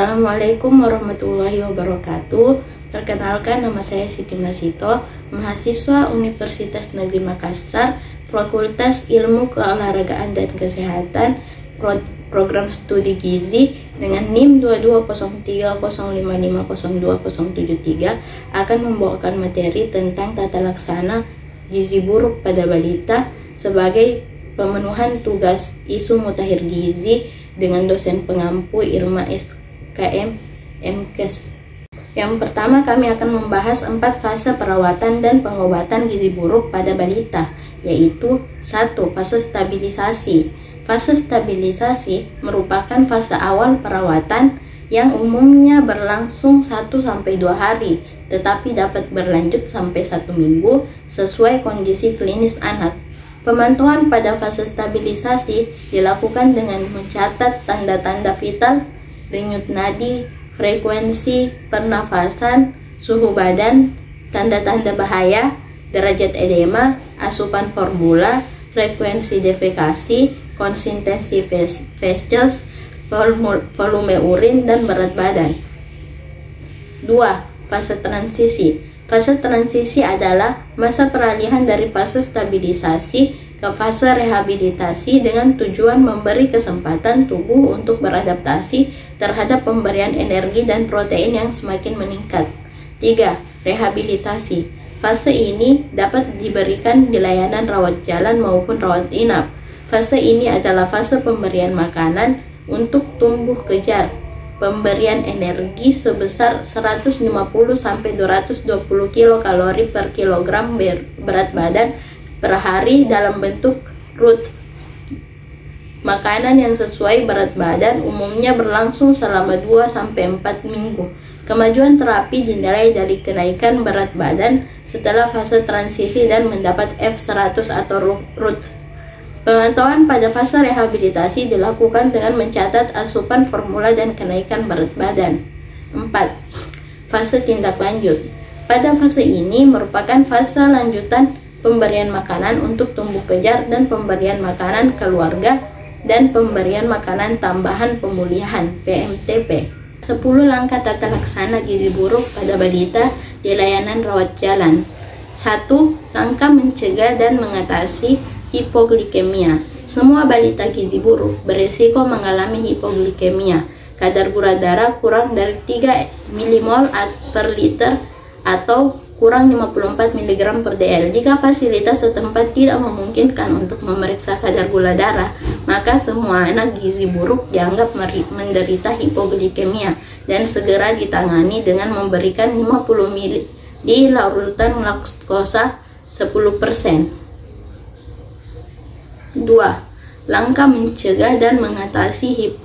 Assalamualaikum warahmatullahi wabarakatuh. Perkenalkan, nama saya Siti Masito, mahasiswa Universitas Negeri Makassar, Fakultas Ilmu Keolahragaan dan Kesehatan, program studi gizi dengan NIM 220305502073 akan membawakan materi tentang tata laksana gizi buruk pada balita sebagai pemenuhan tugas isu mutakhir gizi dengan dosen pengampu Irma SKM MKes. Yang pertama, kami akan membahas 4 fase perawatan dan pengobatan gizi buruk pada balita, yaitu 1. Fase stabilisasi. Fase stabilisasi merupakan fase awal perawatan yang umumnya berlangsung 1-2 hari, tetapi dapat berlanjut sampai 1 minggu sesuai kondisi klinis anak. Pemantauan pada fase stabilisasi dilakukan dengan mencatat tanda-tanda vital, denyut nadi, frekuensi pernafasan, suhu badan, tanda-tanda bahaya, derajat edema, asupan formula, frekuensi defekasi, konsistensi feces, volume urin, dan berat badan. 2. Fase transisi. Fase transisi adalah masa peralihan dari fase stabilisasi ke fase rehabilitasi dengan tujuan memberi kesempatan tubuh untuk beradaptasi terhadap pemberian energi dan protein yang semakin meningkat. 3. Rehabilitasi. Fase ini dapat diberikan di layanan rawat jalan maupun rawat inap. Fase ini adalah fase pemberian makanan untuk tumbuh kejar, pemberian energi sebesar 150-220 kilokalori per kilogram berat badan per hari dalam bentuk root. Makanan yang sesuai berat badan umumnya berlangsung selama 2-4 minggu. Kemajuan terapi dinilai dari kenaikan berat badan setelah fase transisi dan mendapat F100 atau root. Pemantauan pada fase rehabilitasi dilakukan dengan mencatat asupan formula dan kenaikan berat badan. 4. Fase tindak lanjut. Pada fase ini merupakan fase lanjutan pemberian makanan untuk tumbuh kejar dan pemberian makanan keluarga dan pemberian makanan tambahan pemulihan PMTP. 10 langkah tata laksana gizi buruk pada balita di layanan rawat jalan. 1. Langkah mencegah dan mengatasi hipoglikemia. Semua balita gizi buruk berisiko mengalami hipoglikemia. Kadar gula darah kurang dari 3 mmol per liter atau kurang 54 mg per dl. Jika fasilitas setempat tidak memungkinkan untuk memeriksa kadar gula darah, maka semua anak gizi buruk dianggap menderita hipoglikemia dan segera ditangani dengan memberikan 50 ml larutan laktosa 10%. 2. Langkah mencegah dan mengatasi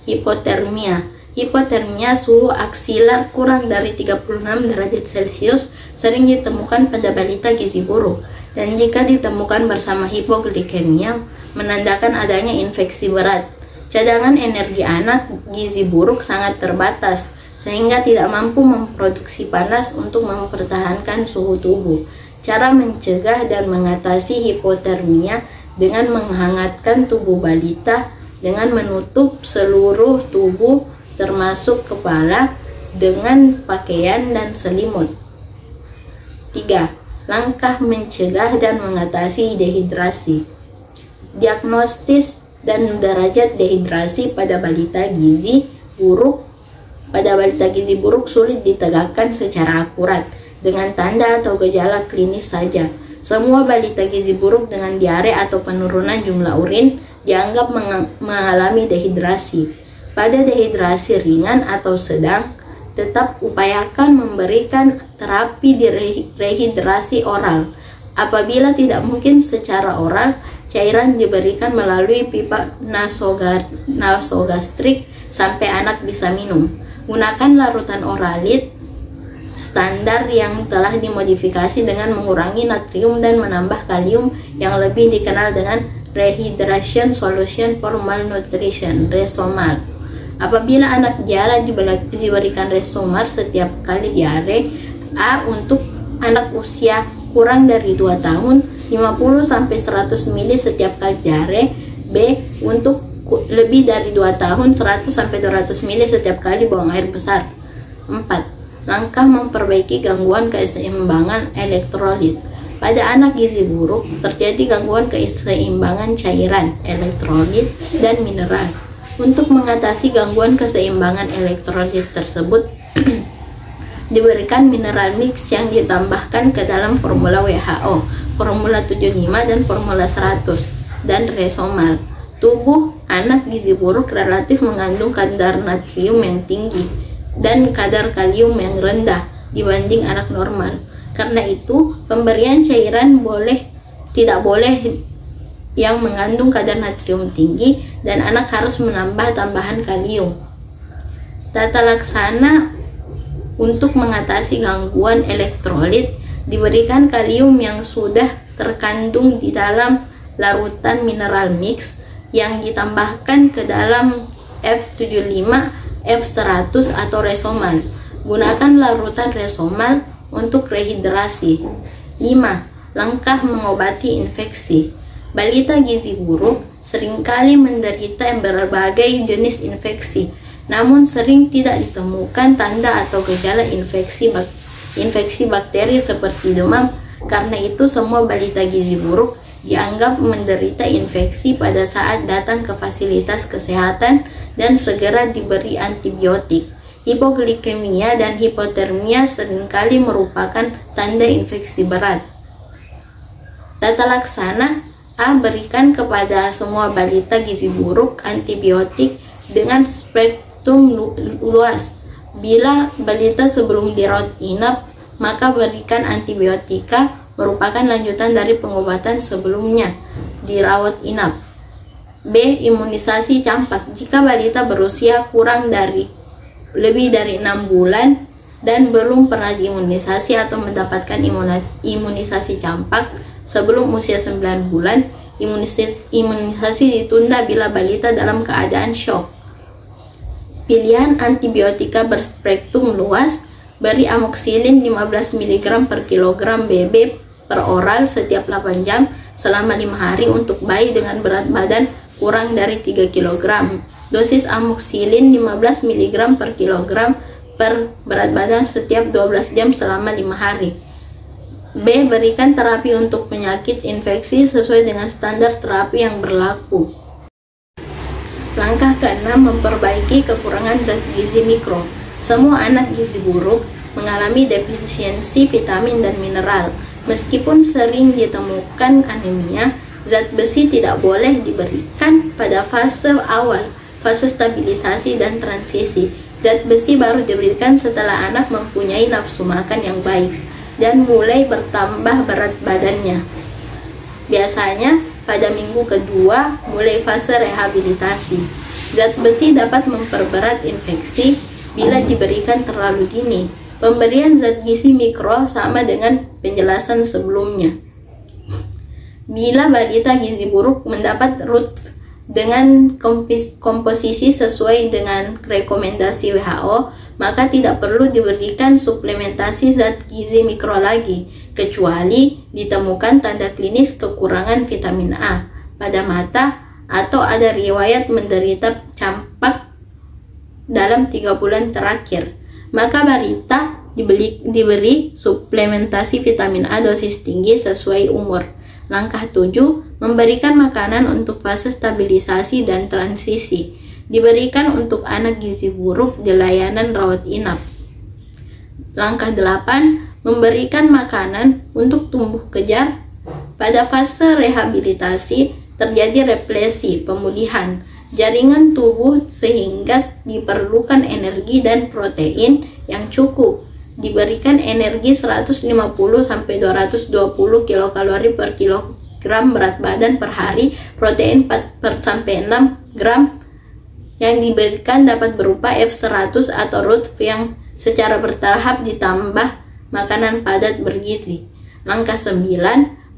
hipotermia. Hipotermia suhu aksilar kurang dari 36 derajat Celcius sering ditemukan pada balita gizi buruk, dan jika ditemukan bersama hipoglikemia menandakan adanya infeksi berat. Cadangan energi anak gizi buruk sangat terbatas sehingga tidak mampu memproduksi panas untuk mempertahankan suhu tubuh. Cara mencegah dan mengatasi hipotermia dengan menghangatkan tubuh balita dengan menutup seluruh tubuh termasuk kepala dengan pakaian dan selimut. 3. Langkah mencegah dan mengatasi dehidrasi. Diagnostis dan derajat dehidrasi pada balita gizi buruk sulit ditegakkan secara akurat dengan tanda atau gejala klinis saja. Semua balita gizi buruk dengan diare atau penurunan jumlah urin dianggap mengalami dehidrasi. Pada dehidrasi ringan atau sedang, tetap upayakan memberikan terapi rehidrasi oral. Apabila tidak mungkin secara oral, cairan diberikan melalui pipa nasogastrik sampai anak bisa minum. Gunakan larutan oralit standar yang telah dimodifikasi dengan mengurangi natrium dan menambah kalium yang lebih dikenal dengan Rehydration Solution for Malnutrition (Resomar). Apabila anak diare diberikan Resomar setiap kali diare. A. Untuk anak usia kurang dari 2 tahun 50-100 ml setiap kali diare. B. Untuk lebih dari 2 tahun 100-200 ml setiap kali buang air besar. 4. Langkah memperbaiki gangguan keseimbangan elektrolit. Pada anak gizi buruk, terjadi gangguan keseimbangan cairan, elektrolit, dan mineral. Untuk mengatasi gangguan keseimbangan elektrolit tersebut, diberikan mineral mix yang ditambahkan ke dalam formula WHO, formula 75 dan formula 100, dan Resomal. Tubuh anak gizi buruk relatif mengandung kadar natrium yang tinggi dan kadar kalium yang rendah dibanding anak normal. Karena itu, pemberian cairan tidak boleh yang mengandung kadar natrium tinggi, dan anak harus menambah tambahan kalium. Tata laksana untuk mengatasi gangguan elektrolit: diberikan kalium yang sudah terkandung di dalam larutan mineral mix yang ditambahkan ke dalam F75, F100 atau Resomal. Gunakan larutan Resomal untuk rehidrasi. 5. Langkah mengobati infeksi. Balita gizi buruk seringkali menderita berbagai jenis infeksi, namun sering tidak ditemukan tanda atau gejala infeksi bakteri seperti demam. Karena itu, semua balita gizi buruk dianggap menderita infeksi pada saat datang ke fasilitas kesehatan dan segera diberi antibiotik. Hipoglikemia dan hipotermia seringkali merupakan tanda infeksi berat. Tata laksana: A. Berikan kepada semua balita gizi buruk antibiotik dengan spektrum luas. Bila balita sebelum dirawat inap, maka berikan antibiotika merupakan lanjutan dari pengobatan sebelumnya dirawat inap. B. Imunisasi campak. Jika balita berusia lebih dari 6 bulan dan belum pernah diimunisasi atau mendapatkan imunisasi campak sebelum usia 9 bulan, imunisasi ditunda bila balita dalam keadaan syok. Pilihan antibiotika berspektrum luas: beri amoxicillin 15 mg per kilogram BB per oral setiap 8 jam selama 5 hari untuk bayi dengan berat badan kurang dari 3 kg. Dosis amoxicillin 15 mg per kilogram per berat badan setiap 12 jam selama 5 hari. B. Berikan terapi untuk penyakit infeksi sesuai dengan standar terapi yang berlaku. Langkah ke-6, memperbaiki kekurangan zat gizi mikro. Semua anak gizi buruk mengalami defisiensi vitamin dan mineral. Meskipun sering ditemukan anemia, zat besi tidak boleh diberikan pada fase awal, fase stabilisasi dan transisi. Zat besi baru diberikan setelah anak mempunyai nafsu makan yang baik dan mulai bertambah berat badannya. Biasanya pada minggu kedua mulai fase rehabilitasi. Zat besi dapat memperberat infeksi bila diberikan terlalu dini. Pemberian zat gizi mikro sama dengan penjelasan sebelumnya. Bila balita gizi buruk mendapat RUT dengan komposisi sesuai dengan rekomendasi WHO, maka tidak perlu diberikan suplementasi zat gizi mikro lagi, kecuali ditemukan tanda klinis kekurangan vitamin A pada mata atau ada riwayat menderita campak dalam 3 bulan terakhir. Maka balita diberi suplementasi vitamin A dosis tinggi sesuai umur. Langkah 7, memberikan makanan untuk fase stabilisasi dan transisi. Diberikan untuk anak gizi buruk di layanan rawat inap. Langkah 8, memberikan makanan untuk tumbuh kejar. Pada fase rehabilitasi terjadi replesi, pemulihan jaringan tubuh sehingga diperlukan energi dan protein yang cukup. Diberikan energi 150-220 kilokalori per kilogram berat badan per hari. Protein 4-6 gram yang diberikan dapat berupa F100 atau RUT yang secara bertahap ditambah makanan padat bergizi. Langkah 9,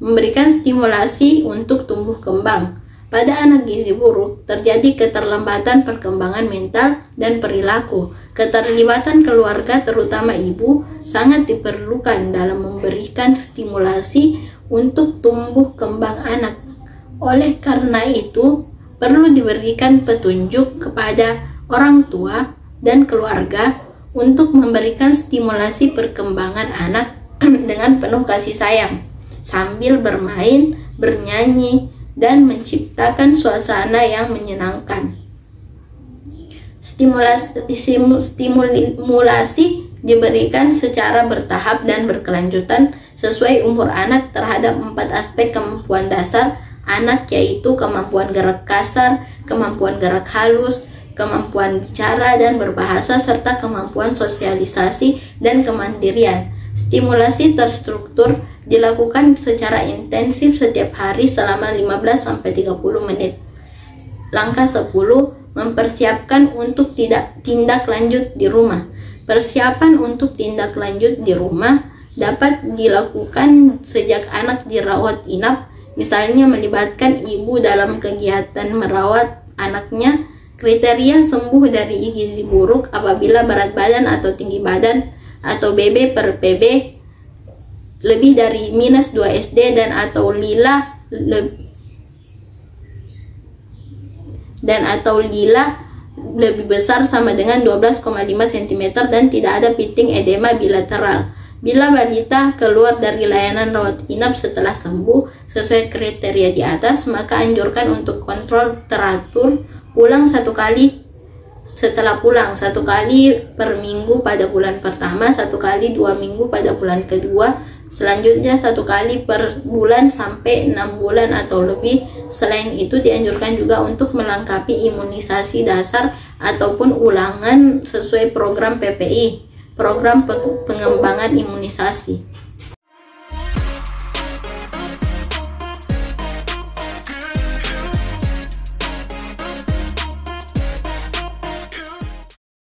memberikan stimulasi untuk tumbuh kembang. Pada anak gizi buruk, terjadi keterlambatan perkembangan mental dan perilaku. Keterlibatan keluarga, terutama ibu, sangat diperlukan dalam memberikan stimulasi untuk tumbuh kembang anak. Oleh karena itu, perlu diberikan petunjuk kepada orang tua dan keluarga untuk memberikan stimulasi perkembangan anak dengan penuh kasih sayang, sambil bermain, bernyanyi, dan menciptakan suasana yang menyenangkan. Stimulasi diberikan secara bertahap dan berkelanjutan sesuai umur anak terhadap 4 aspek kemampuan dasar anak, yaitu kemampuan gerak kasar, kemampuan gerak halus, kemampuan bicara dan berbahasa, serta kemampuan sosialisasi dan kemandirian. Stimulasi terstruktur dilakukan secara intensif setiap hari selama 15-30 menit. Langkah 10. Mempersiapkan untuk tindak lanjut di rumah. Persiapan untuk tindak lanjut di rumah dapat dilakukan sejak anak dirawat inap, misalnya melibatkan ibu dalam kegiatan merawat anaknya. Kriteria sembuh dari gizi buruk apabila berat badan atau tinggi badan atau BB per PB lebih dari -2 SD dan atau lila lebih besar sama dengan 12,5 cm dan tidak ada piting edema bilateral. Bila balita keluar dari layanan rawat inap setelah sembuh sesuai kriteria di atas, maka anjurkan untuk kontrol teratur pulang 1 kali setelah pulang, 1 kali per minggu pada bulan pertama, 1 kali 2 minggu pada bulan kedua, selanjutnya 1 kali per bulan sampai 6 bulan atau lebih. Selain itu dianjurkan juga untuk melengkapi imunisasi dasar ataupun ulangan sesuai program PPI, program pengembangan imunisasi.